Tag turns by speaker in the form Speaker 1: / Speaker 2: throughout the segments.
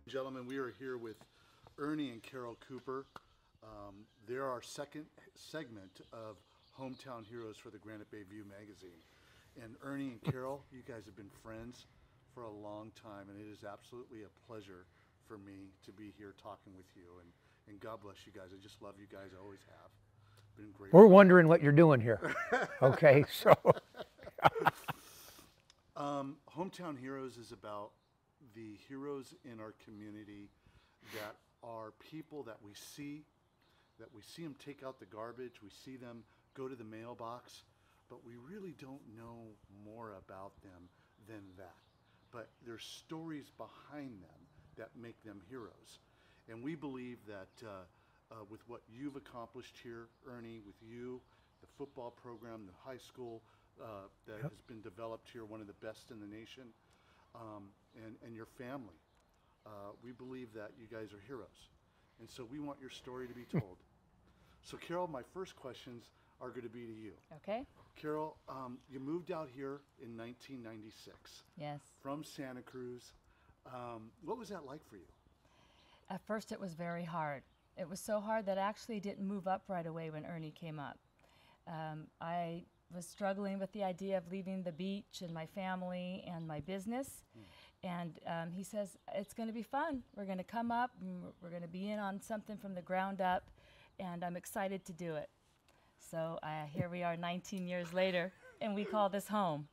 Speaker 1: Gentlemen, we are here with Ernie and Carol Cooper. They're our second segment of Hometown Heroes for the Granite Bay View magazine. And Ernie and Carol, you guys have been friends for a long time, and it is absolutely a pleasure for me to be here talking with you. And God bless you guys. I just love you guys. I always have. Been great.
Speaker 2: We're wondering what you're doing here. Okay, so.
Speaker 1: Hometown Heroes is about the heroes in our community that are people that we see them take out the garbage, we see them go to the mailbox, but we really don't know more about them than that. But there's stories behind them that make them heroes. And we believe that with what you've accomplished here, Ernie, with you, the football program, the high school that has been developed here, one of the best in the nation, and your family. We believe that you guys are heroes. And so we want your story to be told. So Carol, my first questions are going to be to you.
Speaker 3: Okay.
Speaker 1: Carol, you moved out here in 1996.
Speaker 3: Yes.
Speaker 1: From Santa Cruz. What was that like for you?
Speaker 3: At first it was very hard. It was so hard that I actually didn't move up right away when Ernie came up. I was struggling with the idea of leaving the beach and my family and my business. And he says, it's going to be fun. We're going to come up and we're going to be in on something from the ground up, and I'm excited to do it. So here we are 19 years later, and we call this home.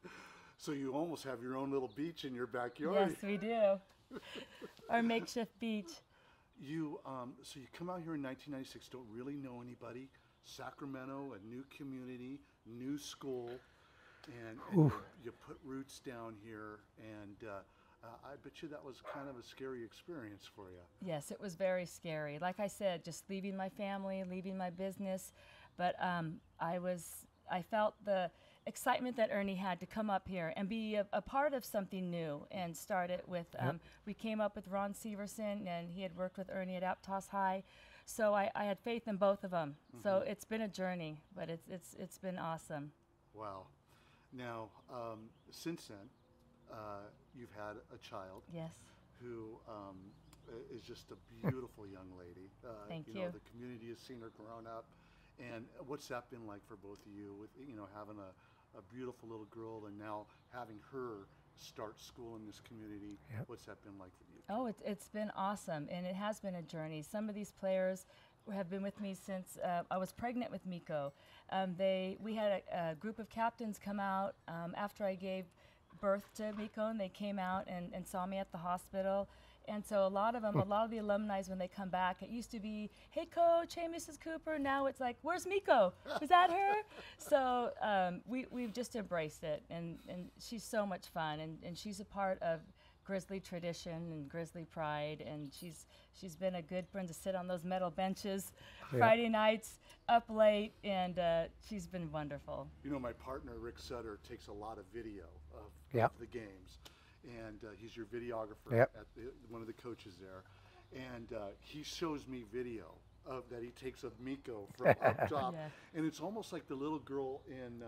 Speaker 1: So you almost have your own little beach in your backyard.
Speaker 3: Yes, we do. Our makeshift beach.
Speaker 1: So you come out here in 1996, don't really know anybody. Sacramento, a new community, new school, and you put roots down here, and I bet you that was kind of a scary experience for you.
Speaker 3: Yes, it was very scary. Like I said, just leaving my family, leaving my business, but I felt the excitement that Ernie had to come up here and be a part of something new, and start it with, we came up with Ron Severson, and he had worked with Ernie at Aptos High. So I had faith in both of them. So it's been a journey, but it's been awesome.
Speaker 1: Wow. Now, since then, you've had a child.
Speaker 3: Yes.
Speaker 1: Who is just a beautiful young lady.
Speaker 3: Thank you.
Speaker 1: You know, the community has seen her grown up. And what's that been like for both of you, with having a beautiful little girl and now having her start school in this community? What's that been like for you?
Speaker 3: Oh, it's been awesome, and it has been a journey. Some of these players have been with me since I was pregnant with Miko. We had a group of captains come out after I gave birth to Miko, and they came out and saw me at the hospital. And so a lot of the alumni, when they come back, it used to be, hey, Coach, hey, Mrs. Cooper. Now it's like, where's Miko? Is that her? So we've just embraced it, and she's so much fun, and she's a part of Grizzly tradition and Grizzly pride, and she's been a good friend to sit on those metal benches Friday nights up late, and she's been wonderful.
Speaker 1: You know, my partner, Rick Sutter, takes a lot of video of the games. And he's your videographer at one of the coaches there, and he shows me video that he takes of Miko from up top, and it's almost like the little girl in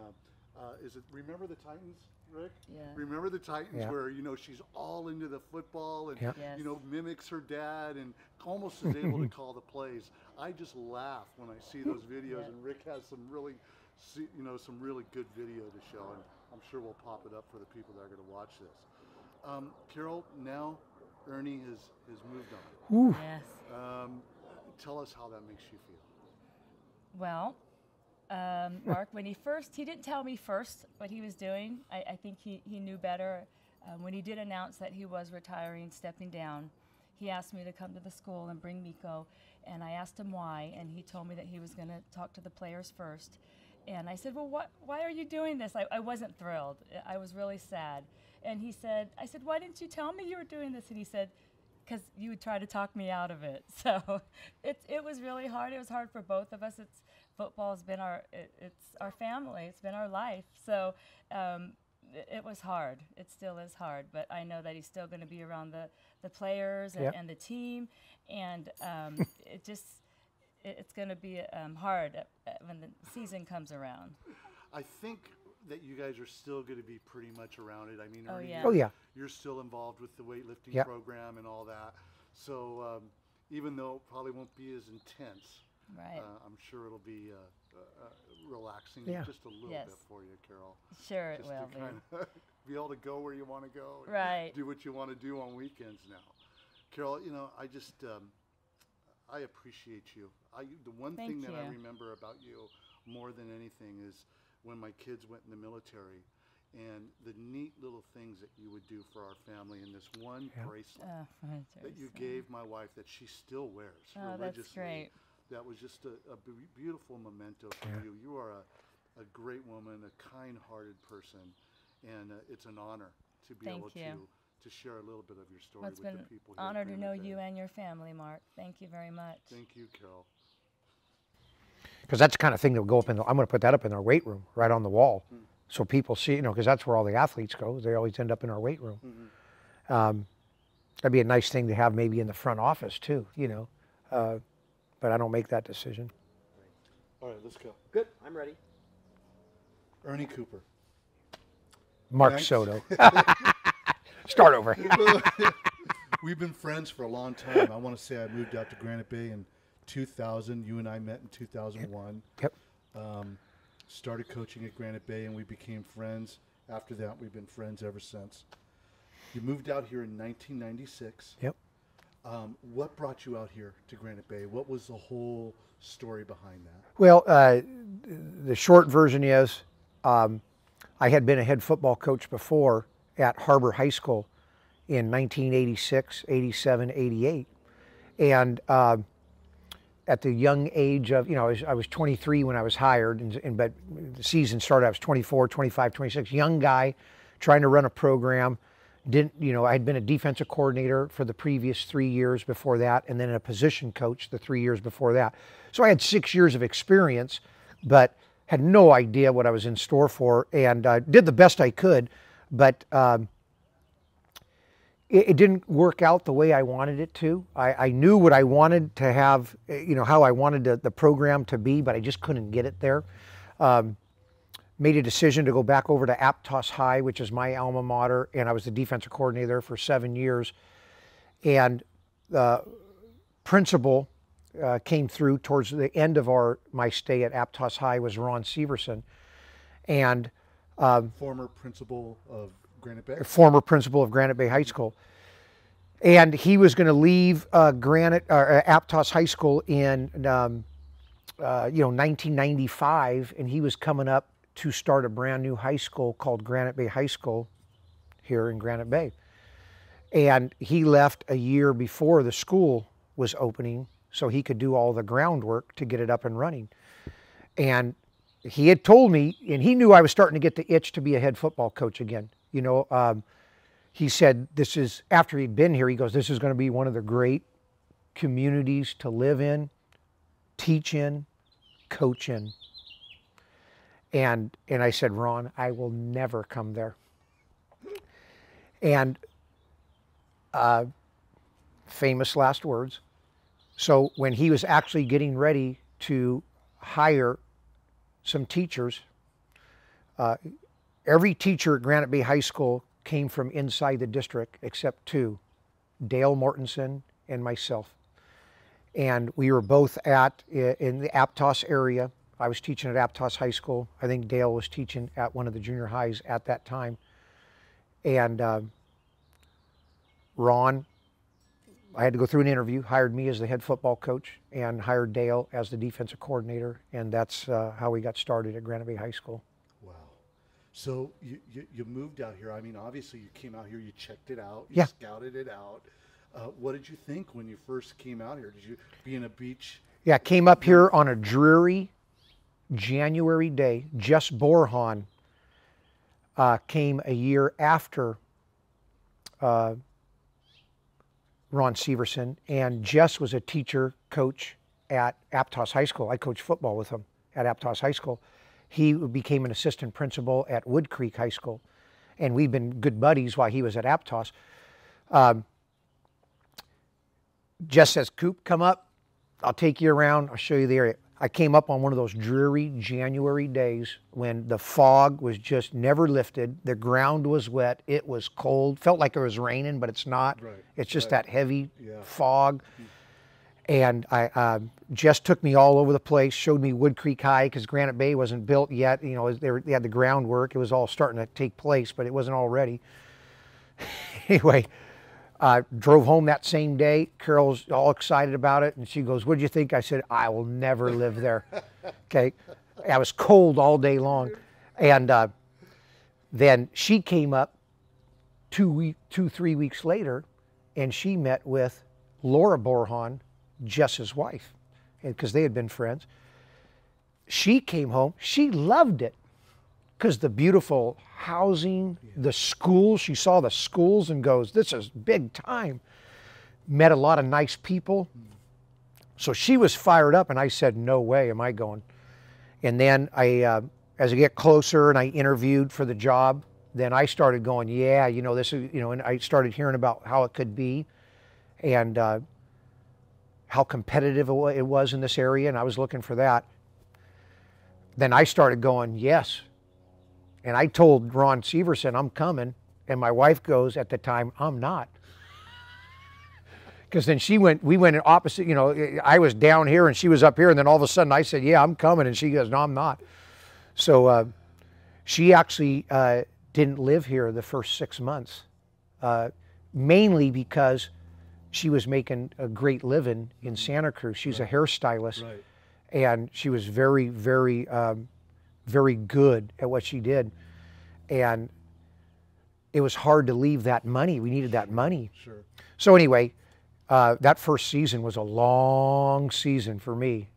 Speaker 1: Remember the Titans, Rick?
Speaker 3: Yeah.
Speaker 1: Remember the Titans, where she's all into the football and mimics her dad and almost is able to call the plays. I just laugh when I see those videos, and Rick has some really good video to show, and I'm sure we'll pop it up for the people that are going to watch this. Carol, now Ernie has moved on.
Speaker 2: Ooh.
Speaker 3: Yes.
Speaker 1: Tell us how that makes you feel.
Speaker 3: Well, Mark, when he didn't tell me first what he was doing. I think he knew better. When he did announce that he was retiring, stepping down, he asked me to come to the school and bring Miko, and I asked him why, and he told me that he was going to talk to the players first. And I said, well, why are you doing this? I wasn't thrilled. I was really sad. And I said, why didn't you tell me you were doing this? And he said, because you would try to talk me out of it. So it was really hard. It was hard for both of us. Football has been it's our family. It's been our life. So it was hard. It still is hard. But I know that he's still going to be around the players and the team. And it's going to be hard when the season comes around.
Speaker 1: I think that you guys are still going to be pretty much around it. I mean, Ernie,
Speaker 3: Oh, yeah.
Speaker 1: You're still involved with the weightlifting program and all that. even though it probably won't be as intense,
Speaker 3: Right.
Speaker 1: I'm sure it'll be relaxing
Speaker 2: Yeah.
Speaker 1: just a little
Speaker 3: Yes.
Speaker 1: bit for you, Carol.
Speaker 3: Sure it
Speaker 1: Just
Speaker 3: will
Speaker 1: to
Speaker 3: be.
Speaker 1: kind of be able to go where you want to go. And
Speaker 3: Right.
Speaker 1: do what you want to do on weekends now. Carol, I just, I appreciate you. The one
Speaker 3: Thank
Speaker 1: thing that I
Speaker 3: you.
Speaker 1: remember about you more than anything is when my kids went in the military and the neat little things that you would do for our family, and this one bracelet that you gave my wife that she still wears
Speaker 3: Oh,
Speaker 1: religiously.
Speaker 3: that's great.
Speaker 1: That was just a beautiful memento for you. You are a great woman, a kind-hearted person, and it's an honor to be
Speaker 3: Thank
Speaker 1: able
Speaker 3: you.
Speaker 1: to share a little bit of your story
Speaker 3: Well, it's
Speaker 1: with
Speaker 3: been
Speaker 1: the people here.
Speaker 3: an
Speaker 1: at
Speaker 3: honor to
Speaker 1: Granite
Speaker 3: know
Speaker 1: Bay.
Speaker 3: you and your family, Mark. Thank you very much.
Speaker 1: Thank you, Carol.
Speaker 2: Because that's the kind of thing that will go up in I'm going to put that up in our weight room, right on the wall. So people see, because that's where all the athletes go. They always end up in our weight room. That'd be a nice thing to have maybe in the front office too, but I don't make that decision.
Speaker 1: All right, let's go.
Speaker 4: Good. I'm ready.
Speaker 1: Ernie Cooper.
Speaker 2: Mark
Speaker 1: Thanks.
Speaker 2: Soto. Start over.
Speaker 1: We've been friends for a long time. I want to say I moved out to Granite Bay in 2000. You and I met in 2001.
Speaker 2: Yep.
Speaker 1: Started coaching at Granite Bay, and we became friends. After that, we've been friends ever since. You moved out here in 1996.
Speaker 2: Yep.
Speaker 1: What brought you out here to Granite Bay? What was the whole story behind that?
Speaker 2: Well, the short version is I had been a head football coach before at Harbor High School in 1986, 87, 88. And at the young age of, I was 23 when I was hired, but the season started, I was 24, 25, 26, young guy trying to run a program. I had been a defensive coordinator for the previous 3 years before that, and then a position coach the 3 years before that. So I had 6 years of experience, but had no idea what I was in store for, and did the best I could, but it didn't work out the way I wanted it to. I knew what I wanted to have, how I wanted the program to be, but I just couldn't get it there. Made a decision to go back over to Aptos High, which is my alma mater, and I was the defensive coordinator there for 7 years. And the principal came through towards the end of my stay at Aptos High was Ron Severson, and
Speaker 1: Former principal of Granite Bay?
Speaker 2: Former principal of Granite Bay High School. And he was going to leave Aptos High School in 1995, and he was coming up to start a brand new high school called Granite Bay High School here in Granite Bay. And he left a year before the school was opening so he could do all the groundwork to get it up and running. And he had told me, and he knew I was starting to get the itch to be a head football coach again. He said, after he'd been here, he goes, this is going to be one of the great communities to live in, teach in, coach in. And I said, Ron, I will never come there. And famous last words. So when he was actually getting ready to hire some teachers, every teacher at Granite Bay High School came from inside the district except two, Dale Mortensen and myself. And we were both in the Aptos area. I was teaching at Aptos High School. I think Dale was teaching at one of the junior highs at that time. And Ron, I had to go through an interview, hired me as the head football coach and hired Dale as the defensive coordinator. And that's how we got started at Granite Bay High School.
Speaker 1: Wow. So you moved out here. I mean, obviously you came out here, you checked it out, you
Speaker 2: Yeah.
Speaker 1: scouted it out. What did you think when you first came out here? Did you be in a beach?
Speaker 2: Yeah, came up here on a dreary January day. Jess Borhan came a year after Ron Severson, and Jess was a teacher coach at Aptos High School. I coached football with him at Aptos High School. He became an assistant principal at Wood Creek High School, and we've been good buddies while he was at Aptos. Jess says, Coop, come up. I'll take you around. I'll show you the area. I came up on one of those dreary January days when the fog was just never lifted. The ground was wet. It was cold. Felt like it was raining, but it's not.
Speaker 1: Right.
Speaker 2: It's just
Speaker 1: Right.
Speaker 2: that heavy
Speaker 1: Yeah.
Speaker 2: fog. And Jess took me all over the place, showed me Wood Creek High because Granite Bay wasn't built yet. You know, they had the groundwork. It was all starting to take place, but it wasn't all ready. Anyway, drove home that same day. Carol's all excited about it, and she goes, "What'd you think?" I said, "I will never live there." Okay, I was cold all day long, and then she came up 3 weeks later, and she met with Laura Borhan, Jess's wife, because they had been friends. She came home. She loved it because the beautiful housing, the schools. She saw the schools and goes, "This is big time." Met a lot of nice people. So she was fired up, and I said, "No way am I going." And then as I get closer and I interviewed for the job, then I started going, "Yeah, you know, this is, you know," and I started hearing about how it could be and how competitive it was in this area, and I was looking for that. Then I started going, "Yes." And I told Ron Severson, "I'm coming." And my wife goes at the time, "I'm not." Because then we went in opposite, you know, I was down here and she was up here, and then all of a sudden I said, "Yeah, I'm coming." And she goes, "No, I'm not." So she actually didn't live here the first 6 months, mainly because she was making a great living in Santa Cruz. She's a hairstylist,
Speaker 1: Right.
Speaker 2: and she was very, very, very good at what she did. And it was hard to leave that money. We needed that money.
Speaker 1: Sure.
Speaker 2: So anyway, that first season was a long season for me.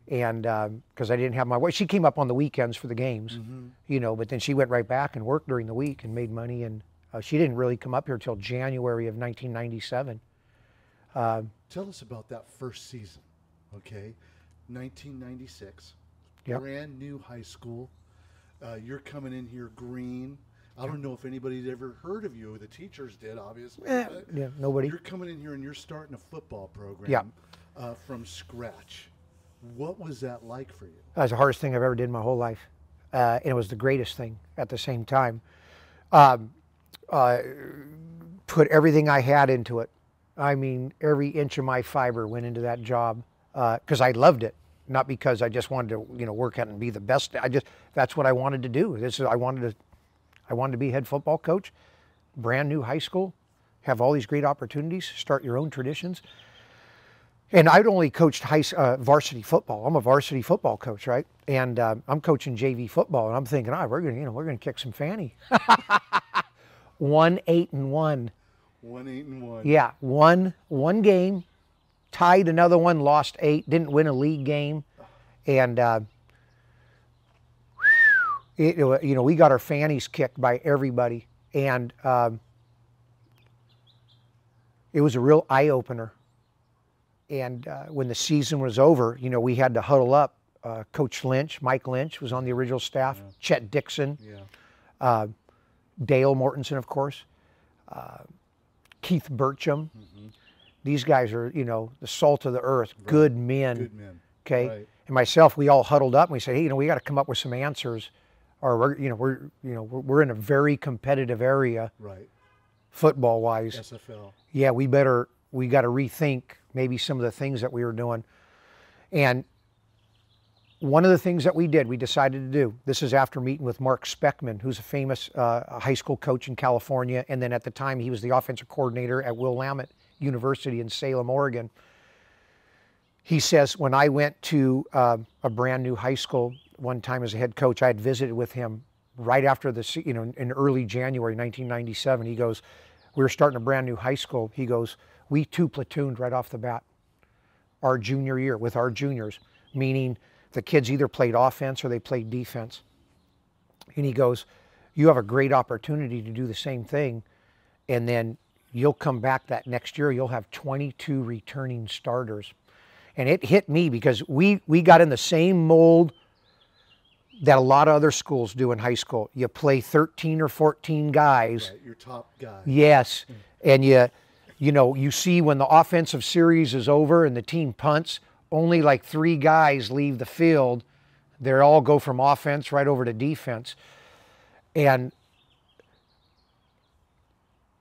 Speaker 2: And because I didn't have my wife, she came up on the weekends for the games, you know, but then she went right back and worked during the week and made money. And she didn't really come up here till January of 1997.
Speaker 1: Tell us about that first season, okay? 1996,
Speaker 2: Yep.
Speaker 1: brand new high school. You're coming in here green. I don't know if anybody's ever heard of you. The teachers did, obviously. but
Speaker 2: Yeah, nobody.
Speaker 1: You're coming in here and you're starting a football program
Speaker 2: Yeah.
Speaker 1: From scratch. What was that like for you?
Speaker 2: That was the hardest thing I've ever did in my whole life. And it was the greatest thing at the same time. Put everything I had into it. I mean, every inch of my fiber went into that job because I loved it, not because I just wanted to, you know, work out and be the best. That's what I wanted to do. I wanted to be head football coach, brand new high school, have all these great opportunities, start your own traditions. And I'd only coached varsity football. I'm a varsity football coach, right? And I'm coaching JV football, and I'm thinking, we're gonna kick some fanny. 1-8-1.
Speaker 1: 1-8-1.
Speaker 2: Yeah, won one game, tied another one, lost 8, didn't win a league game, and you know, we got our fannies kicked by everybody, and it was a real eye opener. And when the season was over, you know, we had to huddle up. Coach Lynch, Mike Lynch, was on the original staff.
Speaker 1: Yeah.
Speaker 2: Chet Dixon,
Speaker 1: Yeah.
Speaker 2: Dale Mortensen, of course, Keith Burcham. These guys are, you know, the salt of the earth,
Speaker 1: Right.
Speaker 2: good men.
Speaker 1: Good men.
Speaker 2: Okay,
Speaker 1: Right.
Speaker 2: and myself, we all huddled up and we said, "Hey, you know, we got to come up with some answers, or we're in a very competitive area,
Speaker 1: Right.
Speaker 2: football wise.
Speaker 1: SFL.
Speaker 2: Yeah, we got to rethink maybe some of the things that we were doing." And one of the things that we decided to do, this is after meeting with Mark Speckman, who's a famous high school coach in California, and then at the time he was the offensive coordinator at Willamette University in Salem, Oregon. He says, when I went to a brand new high school one time as a head coach, I had visited with him right after in early January 1997. He goes, we were starting a brand new high school. He goes, we 2 platooned right off the bat our junior year with our juniors, meaning the kids either played offense or they played defense. And he goes, you have a great opportunity to do the same thing, and then you'll come back that next year, you'll have 22 returning starters. And it hit me because we got in the same mold that a lot of other schools do in high school. You play 13 or 14 guys.
Speaker 1: Right, your top guy.
Speaker 2: Yes, and you see when the offensive series is over and the team punts, only like 3 guys leave the field. They all go from offense right over to defense. And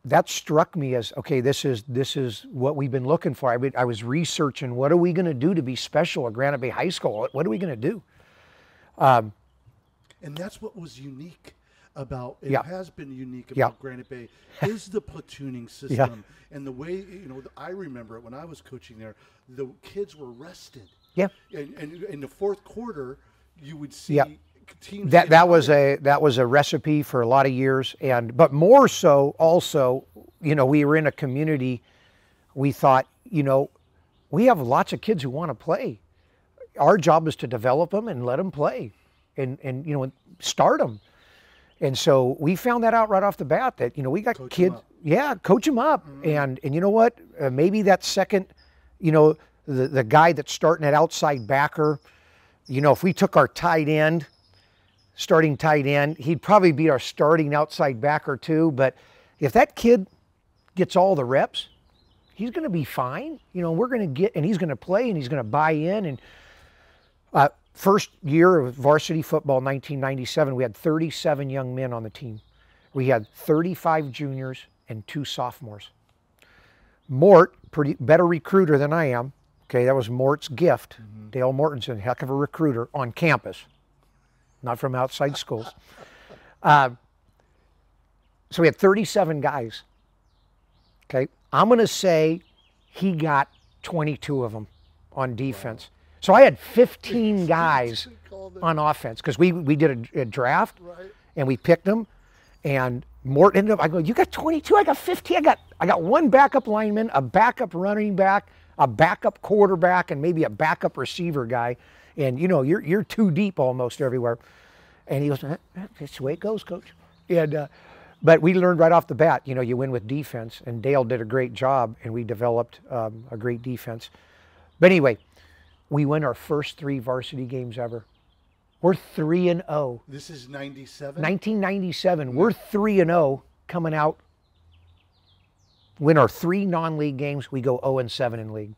Speaker 2: that struck me as, okay, this is what we've been looking for. I was researching, what are we going to do to be special at Granite Bay High School? What are we going to do?
Speaker 1: And that's what was unique about, it
Speaker 2: Yeah.
Speaker 1: has been unique
Speaker 2: Yeah.
Speaker 1: about Granite Bay, is the platooning system. And the way, I remember it when I was coaching there, the kids were rested.
Speaker 2: Yeah.
Speaker 1: And in the fourth quarter, you would see
Speaker 2: Yeah.
Speaker 1: teams.
Speaker 2: That was a recipe for a lot of years, but more so also, we were in a community. We thought, we have lots of kids who want to play. Our job is to develop them and let them play, and start them. And so we found that out right off the bat that we got
Speaker 1: Coach 'em
Speaker 2: kids.
Speaker 1: up.
Speaker 2: Yeah, coach them up, and you know what? Maybe that second, the guy that's starting at outside backer. If we took our starting tight end, he'd probably be our starting outside backer too. But if that kid gets all the reps, he's going to be fine. We're going to and he's going to play and he's going to buy in. And first year of varsity football, 1997, we had 37 young men on the team. We had 35 juniors and 2 sophomores. Mort, better recruiter than I am. Okay, that was Mort's gift. Dale Mortensen, heck of a recruiter on campus, not from outside schools. So we had 37 guys. Okay, I'm going to say he got 22 of them on defense. Wow. So I had 15 guys on offense because we did a draft,
Speaker 1: Right.
Speaker 2: And we picked them. And Mort ended up, I go, you got 22, I got 15, I got 1 backup lineman, a backup running back, a backup quarterback, and maybe a backup receiver guy. And you're too deep almost everywhere. And he goes, that's the way it goes, coach. And but we learned right off the bat, you win with defense, and Dale did a great job, and we developed a great defense. But anyway, we win our first 3 varsity games ever. We're 3-0.
Speaker 1: This is 97?
Speaker 2: 1997. We're 3-0 coming out. Win our 3 non-league games. We go 0-7 in league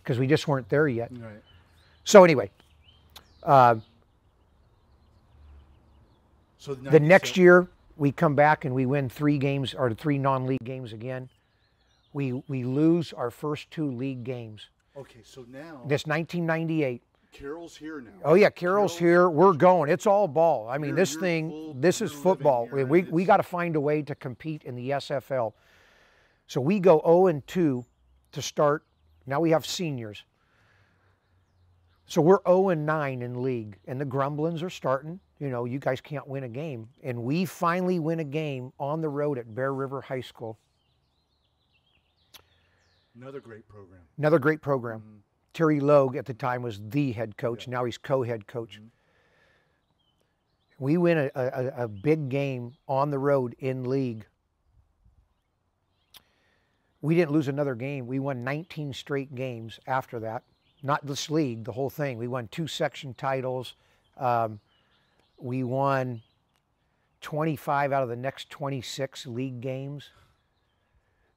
Speaker 2: because we just weren't there yet.
Speaker 1: Right.
Speaker 2: So anyway,
Speaker 1: So
Speaker 2: the next year we come back and we win 3 games or 3 non-league games again. We lose our first 2 league games.
Speaker 1: Okay, so now.
Speaker 2: This 1998.
Speaker 1: Carroll's here now.
Speaker 2: Oh yeah, Carroll's here. We're going. It's all ball. I mean, this is
Speaker 1: you're
Speaker 2: football.
Speaker 1: living here.
Speaker 2: We got to find a way to compete in the SFL. So we go 0-2 to start. Now we have seniors. So we're 0-9 in league, and the grumblings are starting. You guys can't win a game, and we finally win a game on the road at Bear River High School.
Speaker 1: Another great program.
Speaker 2: Another great program. Mm-hmm. Terry Logue at the time was the head coach. Yeah. Now he's co-head coach. Mm-hmm. We win a big game on the road in league. We didn't lose another game. We won 19 straight games after that. Not this league, the whole thing. We won 2 section titles. We won 25 out of the next 26 league games.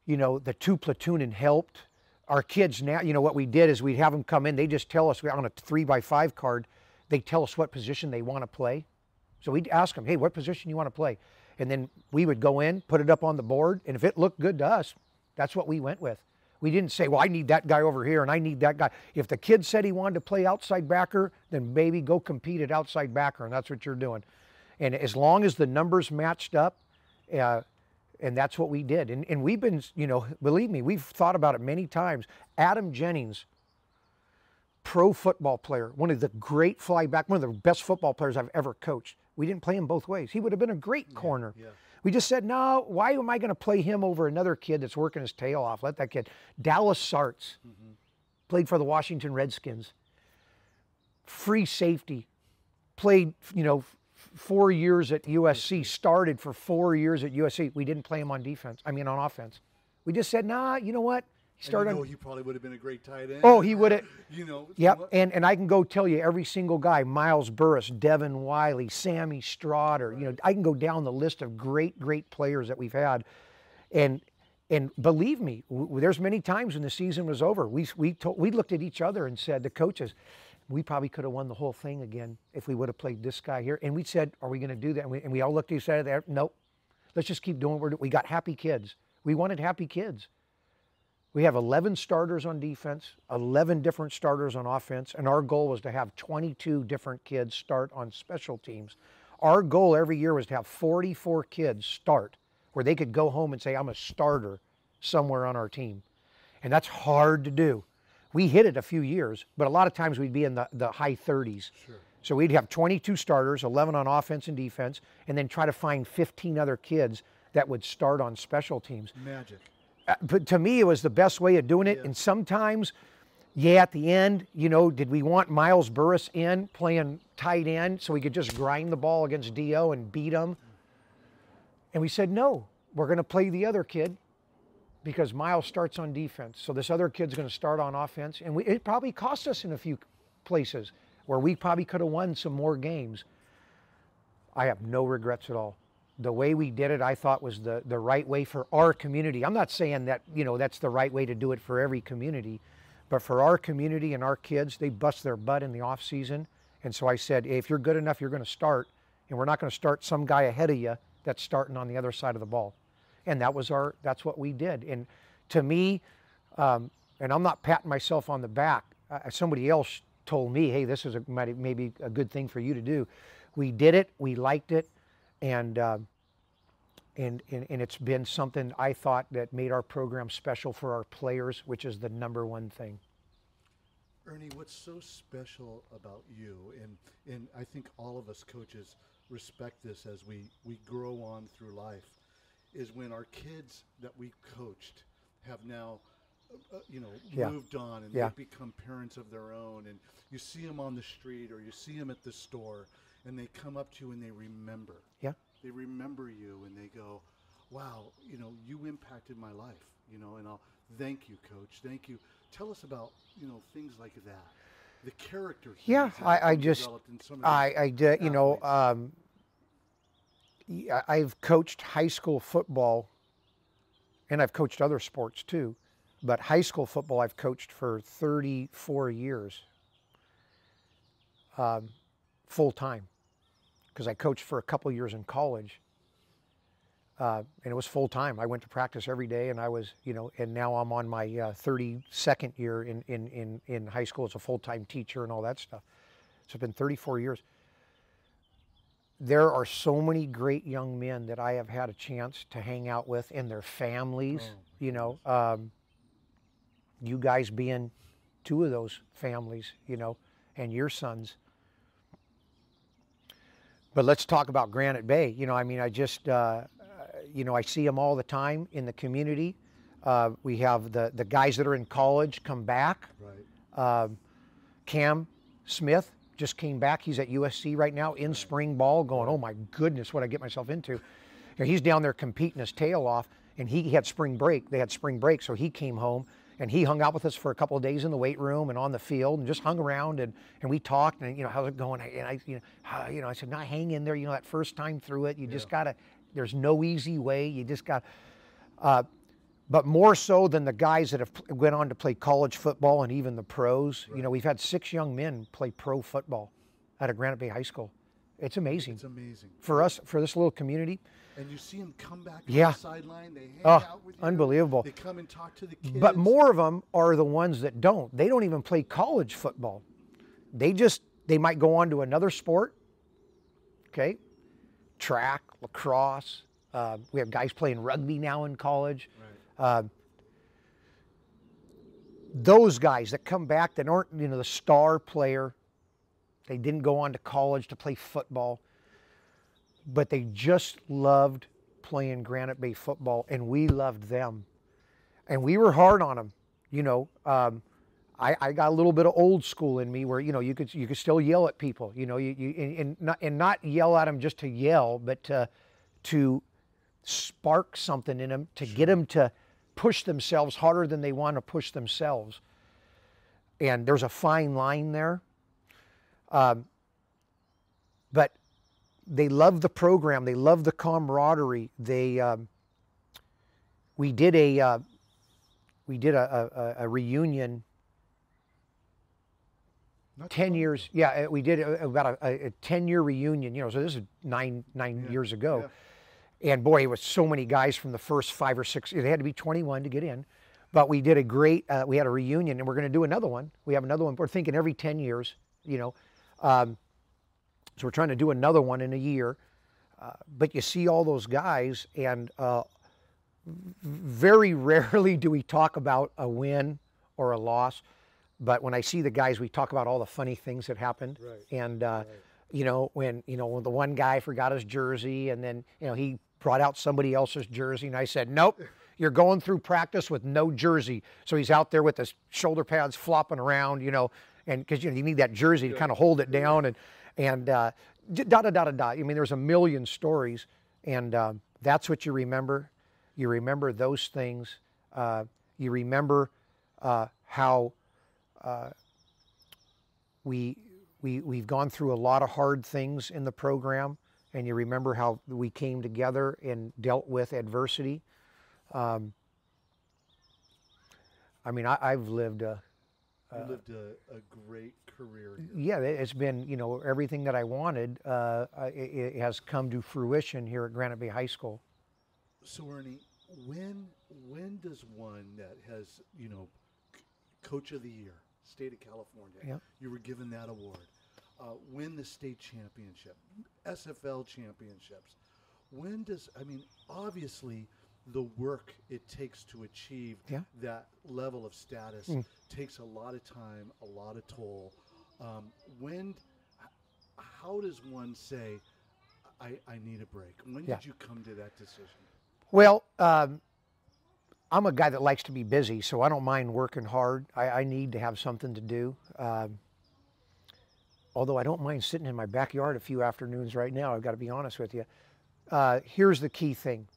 Speaker 2: The 2 platooning helped. Our kids now, what we did is we'd have them come in. They just tell us, on a 3x5 card, they tell us what position they want to play. So we'd ask them, hey, what position you want to play? And then we would go in, put it up on the board, and if it looked good to us, that's what we went with. We didn't say, well, I need that guy over here and I need that guy. If the kid said he wanted to play outside backer, then maybe go compete at outside backer, and that's what you're doing. And as long as the numbers matched up, and that's what we did. And we've been, believe me, we've thought about it many times. Adam Jennings, pro football player, one of the great flyback, one of the best football players I've ever coached. We didn't play him both ways. He would have been a great corner. Yeah. We just said, no, why am I going to play him over another kid that's working his tail off? Let that kid. Dallas Sartz, played for the Washington Redskins. Free safety, played, 4 years at USC, started for 4 years at USC. We didn't play him on offense. We just said, nah, you know what?
Speaker 1: He started. He probably would have been a great tight end.
Speaker 2: Oh, he would have.
Speaker 1: Yep.
Speaker 2: And I can go tell you every single guy: Miles Burris, Devin Wiley, Sammy Strotter. Right. I can go down the list of great players that we've had, and And believe me, there's many times when the season was over, we looked at each other and said, the coaches, we probably could have won the whole thing again if we would have played this guy here. And we said, are we going to do that? And we all looked at each other, nope, let's just keep doing what we're doing. We got happy kids. We wanted happy kids. We have 11 starters on defense, 11 different starters on offense, and our goal was to have 22 different kids start on special teams. Our goal every year was to have 44 kids start, where they could go home and say, I'm a starter somewhere on our team. And that's hard to do. We hit it a few years, but a lot of times we'd be in the high 30s. Sure. So we'd have 22 starters, 11 on offense and defense, and then try to find 15 other kids that would start on special teams.
Speaker 1: Magic.
Speaker 2: But to me, it was the best way of doing it. Yeah. And sometimes, yeah, at the end, you know, did we want Miles Burris in playing tight end so we could just grind the ball against Dio and beat him? And we said, no, we're going to play the other kid because Miles starts on defense. So this other kid's going to start on offense. And it probably cost us in a few places where we probably could have won some more games. I have no regrets at all. The way we did it, I thought, was the right way for our community. I'm not saying that, you know, that's the right way to do it for every community, but for our community and our kids, they bust their butt in the off season. And so I said, hey, if you're good enough, you're going to start, and we're not going to start some guy ahead of you that's starting on the other side of the ball. And that's what we did. And to me, and I'm not patting myself on the back, somebody else told me, hey, this is maybe a good thing for you to do. We did it, we liked it, and it's been something I thought that made our program special for our players, which is the #1 thing.
Speaker 1: Ernie, what's so special about you, and I think all of us coaches respect this as we grow on through life, is when our kids that we coached have now, moved on and they've become parents of their own, and you see them on the street or you see them at the store, and they come up to you and they remember. Yeah. They remember you and they go, wow, you impacted my life, and I'll thank you, Coach. Thank you. Tell us about, things like that. The character.
Speaker 2: Yeah, I did, I've coached high school football, and I've coached other sports too, but high school football I've coached for 34 years, full time, because I coached for a couple years in college, and it was full time. I went to practice every day, and I was, and now I'm on my 32nd year in high school as a full-time teacher and all that stuff. So it's been 34 years. There are so many great young men that I have had a chance to hang out with and their families, you guys being 2 of those families, and your sons. But let's talk about Granite Bay. I just, I see them all the time in the community. We have the guys that are in college come back. Right. Cam Smith just came back. He's at USC right now in spring ball going, oh my goodness, what I get myself into. He's down there competing his tail off, and he had spring break. They had spring break, so he came home, and he hung out with us for a couple of days in the weight room and on the field and just hung around, and we talked, and, how's it going? And I said, no, hang in there. That first time through it, you just got to, there's no easy way. You just got, but more so than the guys that have went on to play college football and even the pros. Right. We've had 6 young men play pro football out of Granite Bay High School. It's amazing. It's amazing. For us, for this little community.
Speaker 1: And you see them come back to the sideline. They hang out with you.
Speaker 2: Unbelievable.
Speaker 1: They come and talk to the kids.
Speaker 2: But more of them are the ones that don't. They don't even play college football. They might go on to another sport. Okay. Track, lacrosse. We have guys playing rugby now in college. Right. Those guys that come back that aren't, the star player, they didn't go on to college to play football, but they just loved playing Granite Bay football, and we loved them. And we were hard on them. I got a little bit of old school in me where, you could still yell at people, and not yell at them just to yell, but to spark something in them, to get them to push themselves harder than they want to push themselves. And there's a fine line there. But they love the program. They love the camaraderie. we did a reunion.
Speaker 1: Not
Speaker 2: 10
Speaker 1: long
Speaker 2: years,
Speaker 1: ago.
Speaker 2: yeah, we did about a 10-year reunion, so this is nine
Speaker 1: Yeah,
Speaker 2: years ago.
Speaker 1: yeah.
Speaker 2: And boy, it was so many guys from the first 5 or 6, they had to be 21 to get in. But we did a great, we had a reunion, and we're going to do another one. We have another one, we're thinking every 10 years, So we're trying to do another one in a year. But you see all those guys, and very rarely do we talk about a win or a loss. But when I see the guys, we talk about all the funny things that happened.
Speaker 1: Right.
Speaker 2: And,
Speaker 1: Right.
Speaker 2: when the one guy forgot his jersey, and then, he brought out somebody else's jersey, and I said, nope, you're going through practice with no jersey. So he's out there with his shoulder pads flopping around, and because, you need that jersey to kind of hold it down, and da da da da da. I mean, there's a million stories, and that's what you remember. You remember those things. You remember how we've gone through a lot of hard things in the program, and you remember how we came together and dealt with adversity. I've lived
Speaker 1: You lived a great career here.
Speaker 2: yeah, it's been, everything that I wanted, it has come to fruition here at Granite Bay High School.
Speaker 1: So Ernie, when does one that has, Coach of the Year, State of California,
Speaker 2: Yep.
Speaker 1: you were given that award, win the state championship, SFL championships, obviously the work it takes to achieve
Speaker 2: Yeah.
Speaker 1: that level of status takes a lot of time, a lot of toll. How does one say, I need a break? When
Speaker 2: Yeah.
Speaker 1: did you come to that decision?
Speaker 2: Well, I'm a guy that likes to be busy, so I don't mind working hard. I need to have something to do. Although I don't mind sitting in my backyard a few afternoons right now, I've got to be honest with you. Here's the key thing.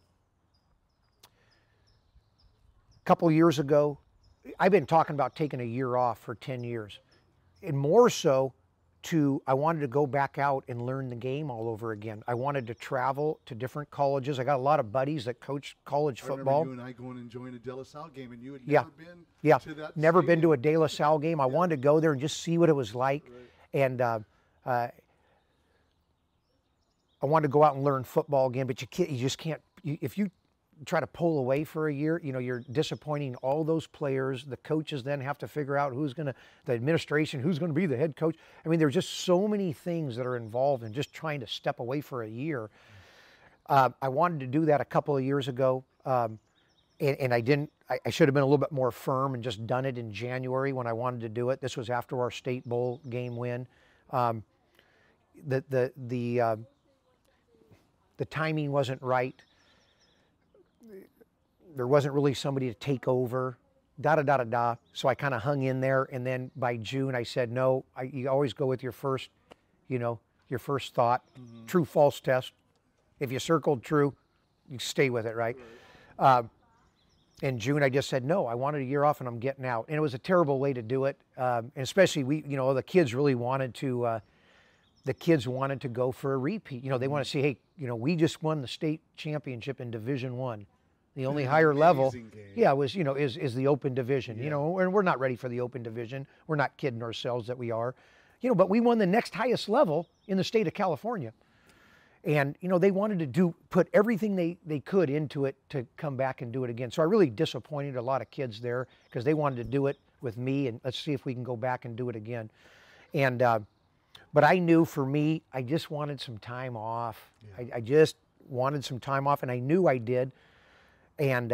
Speaker 2: A couple years ago, I've been talking about taking a year off for 10 years. And more so I wanted to go back out and learn the game all over again. I wanted to travel to different colleges. I got a lot of buddies that coach college
Speaker 1: I
Speaker 2: football.
Speaker 1: remember you and I going and joining a De La Salle game, and you had
Speaker 2: Yeah.
Speaker 1: never been
Speaker 2: Yeah,
Speaker 1: to that
Speaker 2: never been to a
Speaker 1: stadium.
Speaker 2: De La Salle game. I wanted to go there and just see what it was like.
Speaker 1: Right.
Speaker 2: And I wanted to go out and learn football again, but you just can't. If you try to pull away for a year, you're disappointing all those players. The coaches then have to figure out the administration, who's going to be the head coach. I mean, there's just so many things that are involved in just trying to step away for a year. I wanted to do that a couple of years ago, and I didn't. I should have been a little bit more firm and just done it in January when I wanted to do it. This was after our state bowl game win. The timing wasn't right. There wasn't really somebody to take over, da-da-da-da-da. So I kind of hung in there, and then by June I said, no, you always go with your first thought, true, false test. If you circled true, you stay with it, right? In June I just said, no, I wanted a year off and I'm getting out. And it was a terrible way to do it. And especially the kids really wanted to, go for a repeat. They want to say, hey, we just won the state championship in Division I. The only higher level,
Speaker 1: Amazing game.
Speaker 2: yeah, was is the open division.
Speaker 1: Yeah.
Speaker 2: And we're not ready for the open division. We're not kidding ourselves that we are, but we won the next highest level in the state of California, and they wanted to put everything they could into it to come back and do it again. So I really disappointed a lot of kids there because they wanted to do it with me, and let's see if we can go back and do it again. And but I knew for me, I just wanted some time off.
Speaker 1: Yeah.
Speaker 2: I just wanted some time off, and I knew I did. And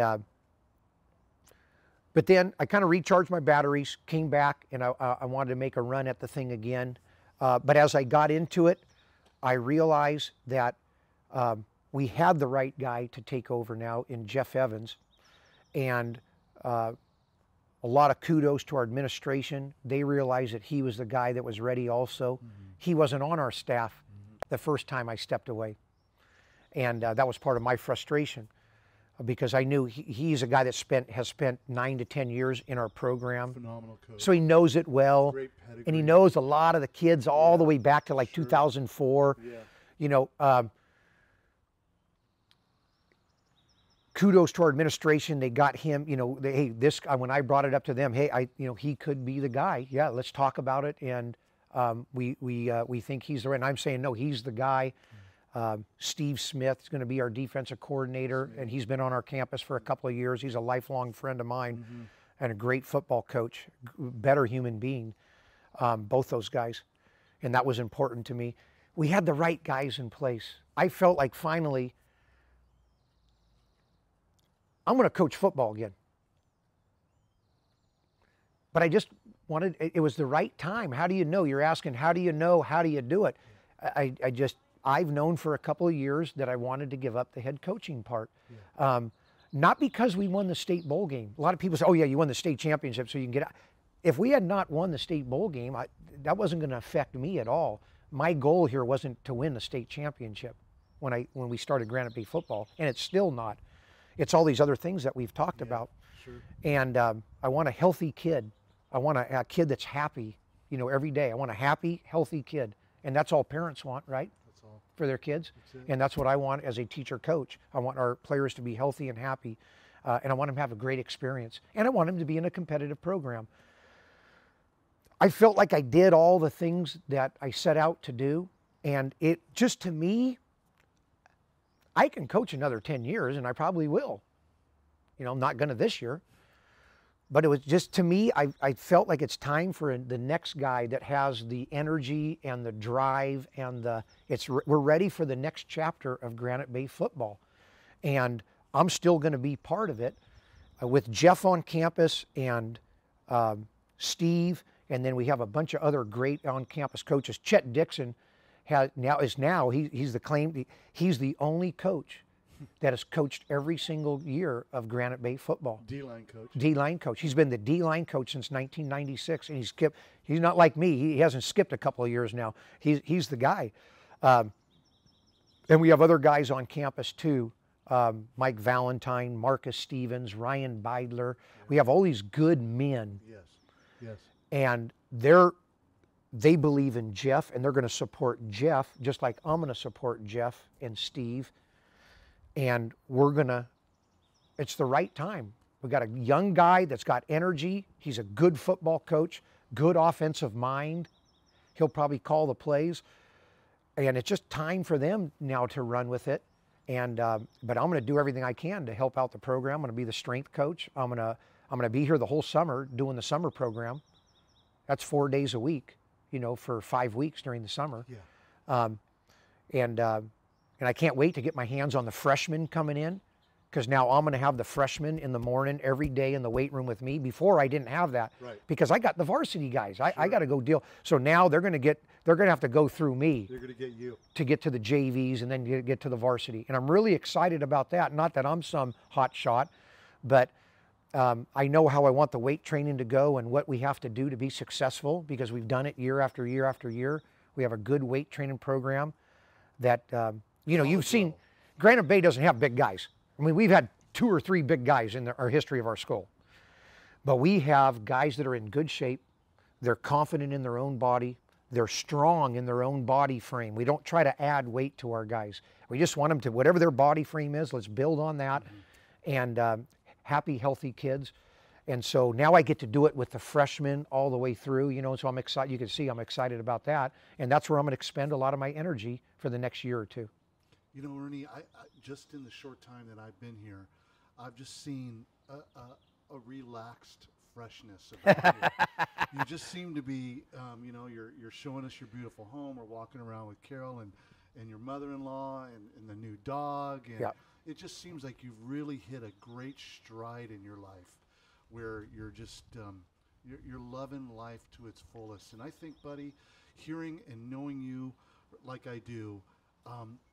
Speaker 2: but then I kind of recharged my batteries, came back, and I wanted to make a run at the thing again. But as I got into it, I realized that we had the right guy to take over now in Jeff Evans. And a lot of kudos to our administration. They realized that he was the guy that was ready also. Mm-hmm. He wasn't on our staff the first time I stepped away. And that was part of my frustration, because I knew he's a guy that has spent 9 to 10 years in our program.
Speaker 1: Phenomenal coach.
Speaker 2: So he knows it well.
Speaker 1: Great pedigree.
Speaker 2: And he knows a lot of the kids all the way back to like 2004.
Speaker 1: Yeah.
Speaker 2: kudos to our administration. They got him, you know, hey, this guy, when I brought it up to them, hey, he could be the guy. Yeah, let's talk about it. And we think he's the right. And I'm saying, no, he's the guy. Steve Smith is going to be our defensive coordinator, and he's been on our campus for a couple of years. He's a lifelong friend of mine and a great football coach, better human being, both those guys. And that was important to me. We had the right guys in place. I felt like finally, I'm going to coach football again. But I just wanted, it was the right time. How do you know? You're asking, how do you know? How do you do it? I've known for a couple of years that I wanted to give up the head coaching part. Yeah. Not because we won the state bowl game. A lot of people say, oh yeah, you won the state championship so you can get out. If we had not won the state bowl game, that wasn't going to affect me at all. My goal here wasn't to win the state championship when we started Granite Bay football, and it's still not. It's all these other things that we've talked about. Sure. And I want a healthy kid. I want a kid that's happy, you know, every day. I want a happy, healthy kid. And that's all parents want, right? That's all. For their kids. And that's what I want as a teacher coach. I want our players to be healthy and happy. And I want them to have a great experience. And I want them to be in a competitive program. I felt like I did all the things that I set out to do. And it just, to me, I can coach another 10 years, and I probably will. You know, I'm not going to this year. But it was just, to me, I felt like it's time for the next guy that has the energy and the drive and we're ready for the next chapter of Granite Bay football. And I'm still going to be part of it with Jeff on campus and Steve. And then we have a bunch of other great on-campus coaches. Chet Dixon he's the only coach that has coached every single year of Granite Bay football. D-line coach. D-line coach. He's been the D-line coach since 1996, and he's not like me. He hasn't skipped a couple of years now. He's the guy. And we have other guys on campus too. Mike Valentine, Marcus Stevens, Ryan Beidler. Yeah. We have all these good men. Yes, yes. And they believe in Jeff, and they're going to support Jeff, just like I'm going to support Jeff and Steve. And it's the right time. We've got a young guy that's got energy. He's a good football coach, good offensive mind. He'll probably call the plays. And it's just time for them now to run with it. And but I'm going to do everything I can to help out the program. I'm going to be the strength coach. I'm going to be here the whole summer doing the summer program. That's 4 days a week, you know, for 5 weeks during the summer. Yeah. And I can't wait to get my hands on the freshmen coming in, because now I'm going to have the freshmen in the morning every day in the weight room with me. Before I didn't have that, right, because I got the varsity guys. Sure. I got to go deal. So now they're going to have to go through me. They're going to get you to get to the JVs and then get to the varsity. And I'm really excited about that. Not that I'm some hot shot, but I know how I want the weight training to go and what we have to do to be successful, because we've done it year after year after year. We have a good weight training program that. You know, you've seen, Granite Bay doesn't have big guys. I mean, we've had 2 or 3 big guys in our history of our school. But we have guys that are in good shape. They're confident in their own body. They're strong in their own body frame. We don't try to add weight to our guys. We just want them to, whatever their body frame is, let's build on that. Mm-hmm. And happy, healthy kids. And so now I get to do it with the freshmen all the way through, you know, so I'm excited. You can see I'm excited about that. And that's where I'm going to expend a lot of my energy for the next year or two.
Speaker 1: You know, Ernie, I just in the short time that I've been here, I've just seen a relaxed freshness about you. You just seem to be, you know, you're showing us your beautiful home. We're walking around with Carol and your mother-in-law and the new dog. And yep. It just seems like you've really hit a great stride in your life, where you're just, you're loving life to its fullest. And I think, buddy, hearing and knowing you like I do,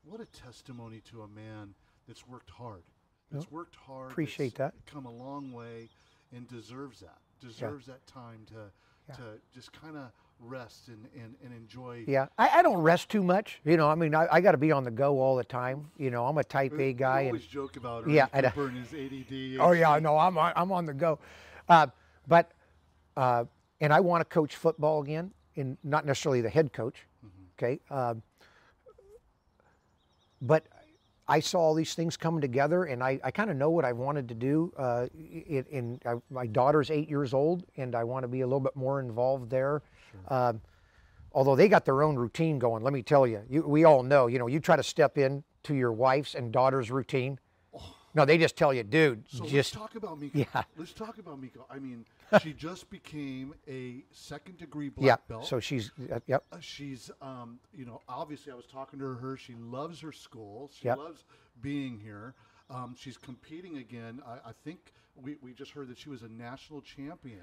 Speaker 1: what a testimony to a man that's worked hard. That's worked hard.
Speaker 2: Appreciate that.
Speaker 1: Come a long way and deserves that. Deserves that time to just kind of rest and enjoy.
Speaker 2: Yeah, I don't rest too much. You know, I mean, I got to be on the go all the time. You know, I'm a type A guy.
Speaker 1: You always joke about Cooper and his ADD.
Speaker 2: Oh yeah, no, I'm on the go. But and I want to coach football again, not necessarily the head coach. Mm-hmm. Okay. But I saw all these things coming together, and I kind of know what I wanted to do. My daughter's 8 years old, and I want to be a little bit more involved there. Sure. Although they got their own routine going, let me tell you, we all know, you try to step in to your wife's and daughter's routine. No, they just tell you, dude.
Speaker 1: So
Speaker 2: let's
Speaker 1: talk about Miko.
Speaker 2: Yeah.
Speaker 1: Let's talk about Miko. I mean, she just became a second-degree black belt.
Speaker 2: So she's, yep.
Speaker 1: She's, obviously I was talking to her. She loves her school. She
Speaker 2: Yep.
Speaker 1: loves being here. She's competing again. I think we just heard that she was a national champion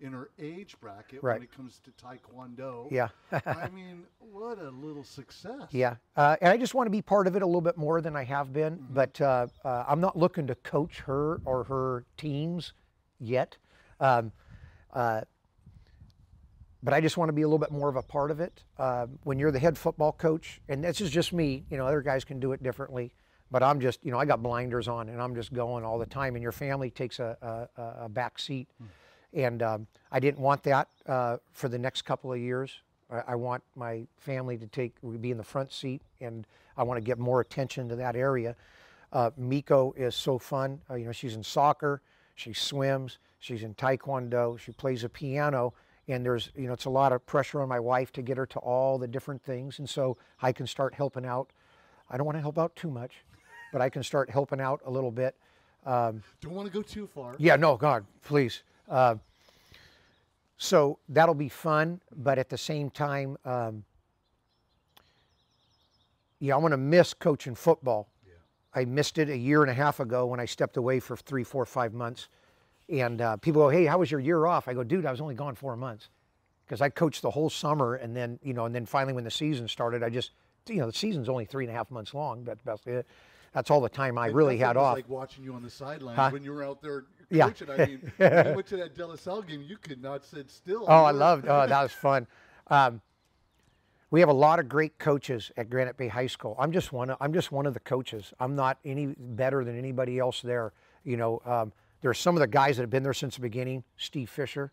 Speaker 1: in her age bracket when it comes to Taekwondo.
Speaker 2: Yeah.
Speaker 1: I mean, what a little success.
Speaker 2: Yeah. And I just want to be part of it a little bit more than I have been. Mm-hmm. But I'm not looking to coach her or her teams yet. But I just want to be a little bit more of a part of it. When you're the head football coach, and this is just me, other guys can do it differently. But I'm just, I got blinders on, and I'm just going all the time, and your family takes a back seat. And I didn't want that for the next couple of years. I want my family to be in the front seat, and I want to get more attention to that area. Miko is so fun. She's in soccer, she swims, she's in Taekwondo, she plays the piano, and there's, it's a lot of pressure on my wife to get her to all the different things, and so I can start helping out. I don't want to help out too much, but I can start helping out a little bit.
Speaker 1: Don't want to go too far.
Speaker 2: Yeah, no, God, please. So that'll be fun, but at the same time, I'm going to miss coaching football. Yeah. I missed it a year and a half ago when I stepped away for 3, 4, 5 months. And people go, hey, how was your year off? I go, dude, I was only gone 4 months. Because I coached the whole summer, and then, and then finally when the season started, I just, the season's only 3.5 months long, but that's all the time I really had off.
Speaker 1: Like watching you on the sidelines when you were out there coaching.
Speaker 2: Yeah.
Speaker 1: I mean, when you went to that De La Salle game, you could not sit still.
Speaker 2: Oh, I loved. Oh, that was fun. We have a lot of great coaches at Granite Bay High School. I'm just one of the coaches. I'm not any better than anybody else there. There are some of the guys that have been there since the beginning. Steve Fisher,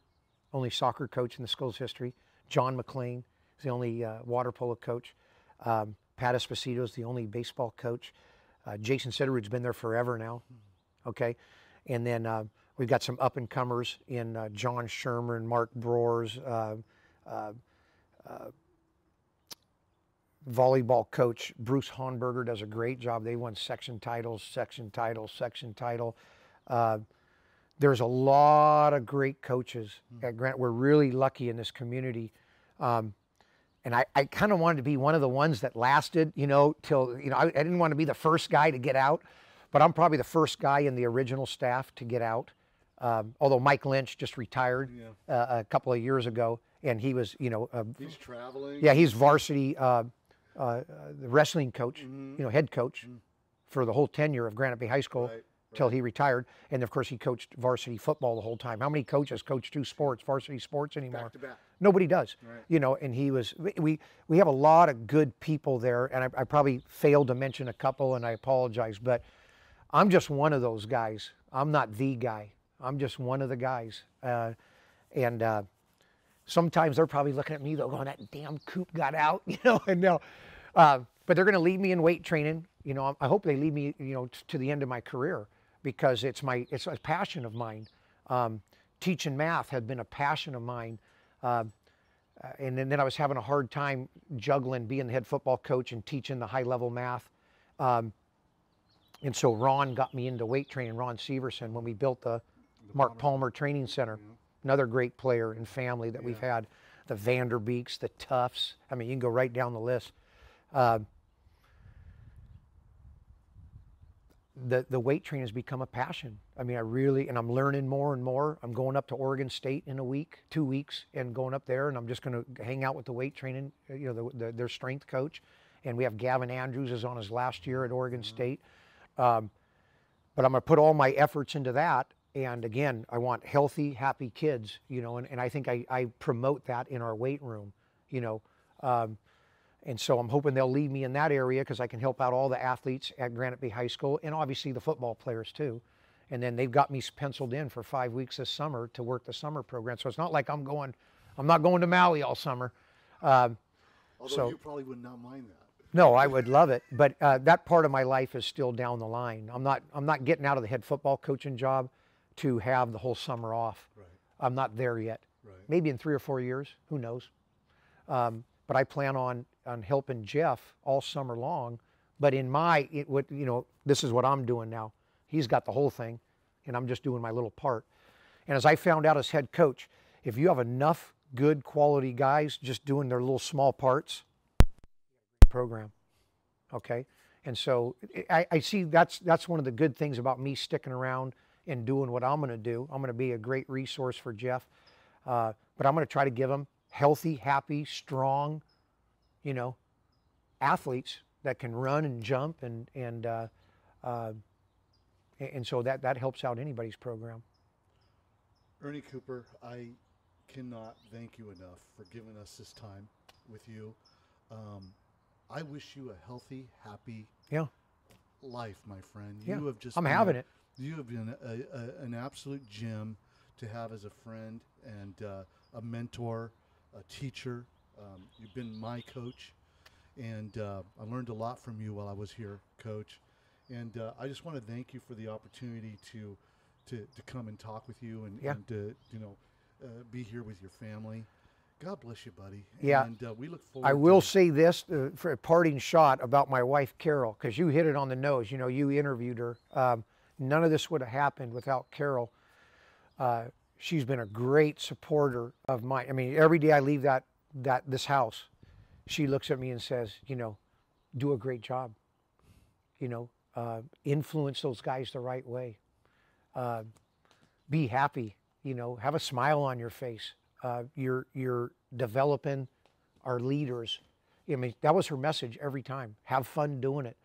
Speaker 2: only soccer coach in the school's history. John McLean is the only water polo coach. Pat Esposito is the only baseball coach. Jason Sitterwood's been there forever now. Okay. And then we've got some up-and-comers in John Shermer and Mark Broers. Volleyball coach Bruce Hornberger does a great job. They won section title. There's a lot of great coaches at Granite. We're really lucky in this community. And I kind of wanted to be one of the ones that lasted, till, I didn't want to be the first guy to get out, but I'm probably the first guy in the original staff to get out. Although Mike Lynch just retired a couple of years ago, and he was,
Speaker 1: he's traveling.
Speaker 2: Yeah, he's varsity the wrestling coach, head coach for the whole tenure of Granite Bay High School till he retired. And of course, he coached varsity football the whole time. How many coaches coach 2 sports, varsity sports anymore?
Speaker 1: Back to back.
Speaker 2: Nobody does. Right. And he was, we have a lot of good people there, and I probably failed to mention a couple, and I apologize, but I'm just one of those guys. I'm not the guy. I'm just one of the guys. And sometimes they're probably looking at me, though, going, that damn Coop got out, and no. But they're going to leave me in weight training. I hope they leave me, to the end of my career, because it's a passion of mine. Teaching math had been a passion of mine. And then I was having a hard time juggling being the head football coach and teaching the high-level math. And so Ron got me into weight training, Ron Severson, when we built the Mark Palmer Training Center. Another great player and family that we've had. The Vanderbeeks, the Tufts. I mean, you can go right down the list. The weight training has become a passion. I mean, and I'm learning more and more. I'm going up to Oregon State in 2 weeks, and going up there, and I'm just going to hang out with the weight training, their strength coach. And we have Gavin Andrews is on his last year at Oregon State. But I'm going to put all my efforts into that. And again, I want healthy, happy kids, and I think I promote that in our weight room, and so I'm hoping they'll leave me in that area, because I can help out all the athletes at Granite Bay High School, and obviously the football players too. And then they've got me penciled in for 5 weeks this summer to work the summer program. So it's not like I'm not going to Maui all summer.
Speaker 1: Although you probably would not mind that.
Speaker 2: No, I would love it, but that part of my life is still down the line. I'm not getting out of the head football coaching job to have the whole summer off.
Speaker 1: Right.
Speaker 2: I'm not there yet.
Speaker 1: Right.
Speaker 2: Maybe in 3 or 4 years, who knows? But I plan on helping Jeff all summer long. But in this is what I'm doing now. He's got the whole thing, and I'm just doing my little part. And as I found out as head coach, if you have enough good quality guys just doing their little small parts, program, okay? And so I see that's one of the good things about me sticking around and doing what I'm going to do. I'm going to be a great resource for Jeff, but I'm going to try to give him healthy, happy, strong, athletes that can run and jump, and so that helps out anybody's program.
Speaker 1: Ernie Cooper, I cannot thank you enough for giving us this time with you. I wish you a healthy, happy life, my friend.
Speaker 2: Yeah.
Speaker 1: You have just
Speaker 2: I'm having it.
Speaker 1: You have been an absolute gem to have as a friend and a mentor, a teacher. You've been my coach, and I learned a lot from you while I was here, Coach. And I just want to thank you for the opportunity to come and talk with you and to be here with your family. God bless you, buddy.
Speaker 2: Yeah.
Speaker 1: And we look forward.
Speaker 2: I will say this for a parting shot about my wife, Carol, because you hit it on the nose. You interviewed her. None of this would have happened without Carol. She's been a great supporter of mine. I mean, every day I leave this house, she looks at me and says, do a great job. Influence those guys the right way. Be happy. Have a smile on your face. You're developing our leaders. I mean, that was her message every time. Have fun doing it.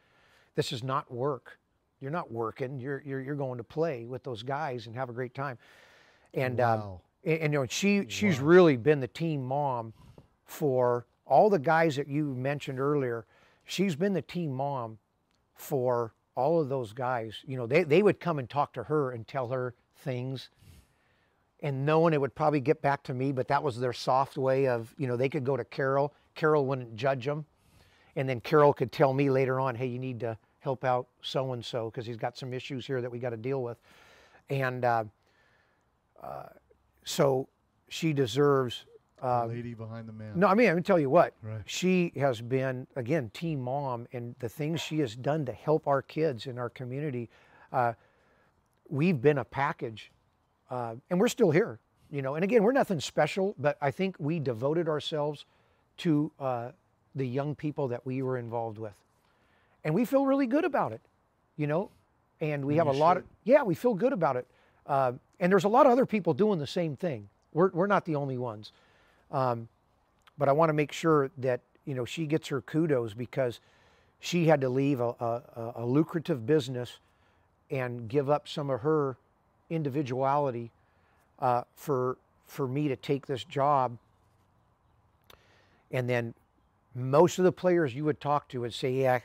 Speaker 2: This is not work. You're not working. You're going to play with those guys and have a great time. And
Speaker 1: wow.
Speaker 2: She's really been the team mom for all the guys that you mentioned earlier. She's been the team mom for all of those guys. They would come and talk to her and tell her things, and knowing it would probably get back to me, but that was their soft way of, they could go to Carol. Carol wouldn't judge them. And then Carol could tell me later on, hey, you need to help out so-and-so because he's got some issues here that we got to deal with. And so she deserves...
Speaker 1: the lady behind the man.
Speaker 2: No, I mean, I'm going to tell you what.
Speaker 1: Right.
Speaker 2: She has been, again, team mom, and the things she has done to help our kids in our community, we've been a package. And we're still here, and again, we're nothing special, but I think we devoted ourselves to the young people that we were involved with. And we feel really good about it, and we have a lot of, we feel good about it. And there's a lot of other people doing the same thing. We're not the only ones. But I want to make sure that, she gets her kudos because she had to leave a lucrative business and give up some of her individuality for me to take this job. And then most of the players you would talk to would say, yeah,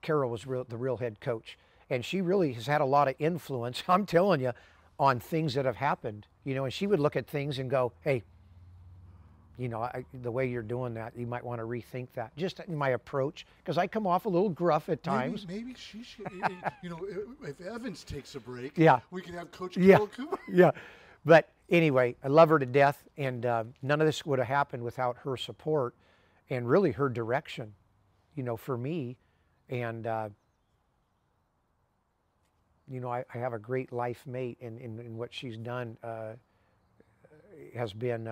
Speaker 2: Carol was the real head coach. And she really has had a lot of influence, I'm telling you, on things that have happened. And she would look at things and go, hey, the way you're doing that, you might want to rethink that. Just in my approach, because I come off a little gruff at times.
Speaker 1: Maybe she should, if Evans takes a break, we can have Coach
Speaker 2: Yeah.
Speaker 1: Carol Cooper.
Speaker 2: Yeah. But anyway, I love her to death, and none of this would have happened without her support and really her direction, for me. And, I have a great life mate, and what she's done has been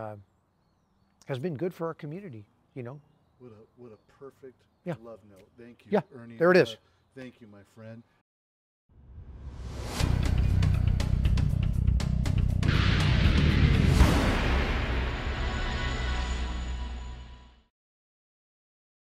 Speaker 2: good for our community,
Speaker 1: What a perfect
Speaker 2: Yeah.
Speaker 1: love note. Thank you,
Speaker 2: Yeah,
Speaker 1: Ernie.
Speaker 2: there it is.
Speaker 1: Thank you, my friend.